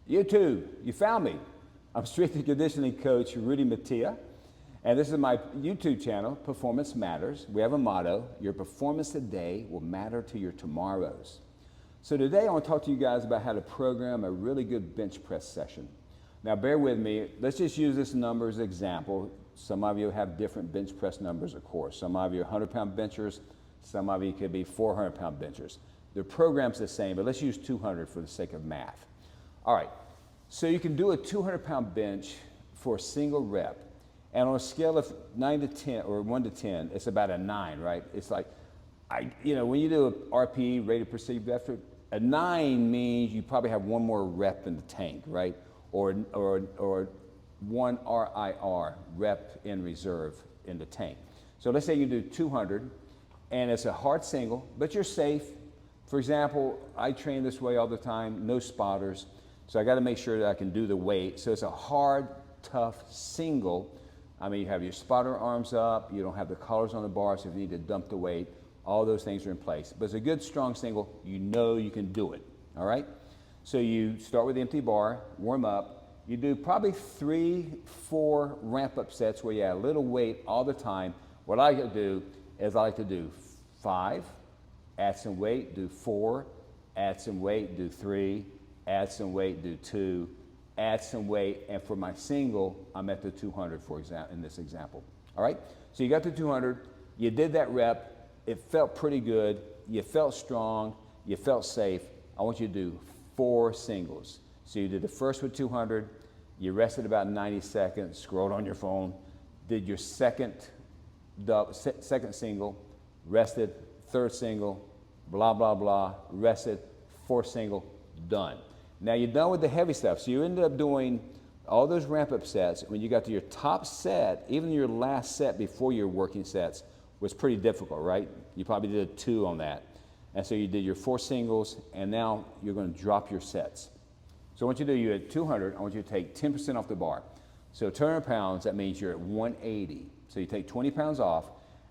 YouTube, you found me. I'm strength and conditioning coach Rudy Mattia, and this is my YouTube channel, Performance Matters. We have a motto: your performance today will matter to your tomorrows. So today I want to talk to you guys about how to program a really good bench press session. Now bear with me, let's just use this number as an example. Some of you have different bench press numbers, of course. Some of you are 100-pound benchers, some of you could be 400-pound benchers. The program's the same, but let's use 200 for the sake of math. All right, so you can do a 200-pound bench for a single rep, and on a scale of 9 to 10 or 1 to 10, it's about a 9, right? It's like, when you do a RPE, rated perceived effort, a 9 means you probably have one more rep in the tank, right? Or one RIR, rep in reserve, in the tank. So let's say you do 200, and it's a hard single, but you're safe. For example, I train this way all the time, no spotters. So I got to make sure that I can do the weight. So it's a hard, tough single. I mean, you have your spotter arms up, you don't have the collars on the bar, so if you need to dump the weight, all those things are in place. But it's a good, strong single. You know you can do it, all right? So you start with the empty bar, warm up. You do probably 3-4 ramp-up sets where you add a little weight all the time. What I like to do is I like to do 5, add some weight, do 4, add some weight, do 3, add some weight, do 2, add some weight, and for my single, I'm at the 200, for example, in this example. All right? So you got the 200, you did that rep, it felt pretty good, you felt strong, you felt safe. I want you to do 4 singles. So you did the first with 200, you rested about 90 seconds, scrolled on your phone, did your second single, rested, third single, blah, blah, blah, rested, fourth single, done. Now you're done with the heavy stuff. So you ended up doing all those ramp-up sets. When you got to your top set, even your last set before your working sets was pretty difficult, right? You probably did 2 on that. And so you did your 4 singles, and now you're going to drop your sets. So what you do, you're at 200, I want you to take 10% off the bar. So 200 pounds, that means you're at 180. So you take 20 pounds off,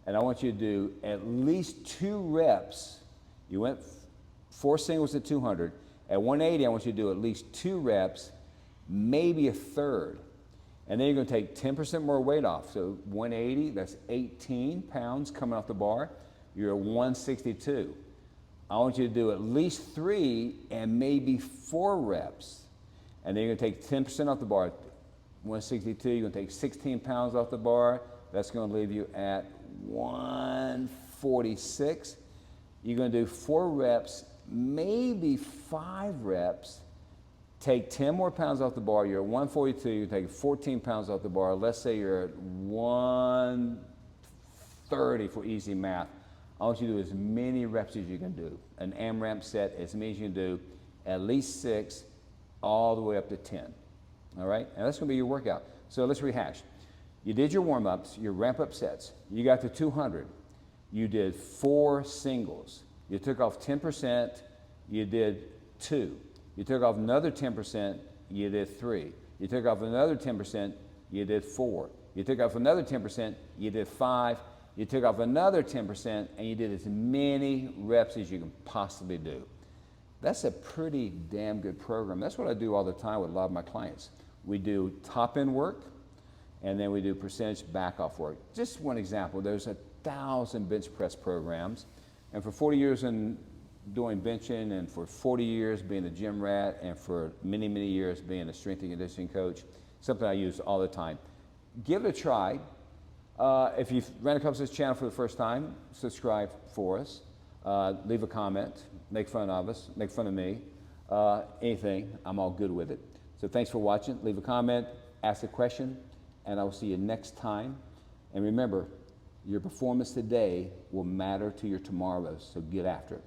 and I want you to do at least 2 reps. You went 4 singles at 200. At 180, I want you to do at least 2 reps, maybe a third. And then you're going to take 10% more weight off. So 180, that's 18 pounds coming off the bar. You're at 162. I want you to do at least 3 and maybe 4 reps. And then you're going to take 10% off the bar. 162, you're going to take 16 pounds off the bar. That's going to leave you at 146. You're going to do 4 reps, maybe 5 reps. Take 10 more pounds off the bar. You're at 142. You take 14 pounds off the bar. Let's say you're at 130 for easy math. I want you to do as many reps as you can do. An AMRAP set, as many as you can do, at least 6, all the way up to 10. All right? And that's going to be your workout. So let's rehash. You did your warm-ups, your ramp-up sets. You got to 200. You did 4 singles. You took off 10%, you did 2. You took off another 10%, you did 3. You took off another 10%, you did 4. You took off another 10%, you did 5. You took off another 10%, and you did as many reps as you can possibly do. That's a pretty damn good program. That's what I do all the time with a lot of my clients. We do top-end work, and then we do percentage back-off work. Just one example, there's 1,000 bench press programs, and for 40 years in doing benching, and for 40 years being a gym rat, and for many, many years being a strength and conditioning coach, something I use all the time. Give it a try. If you've ran across this channel for the first time, subscribe for us. Leave a comment, make fun of us, make fun of me, anything, I'm all good with it. So thanks for watching. Leave a comment, ask a question, and I will see you next time. And remember, your performance today will matter to your tomorrows, so get after it.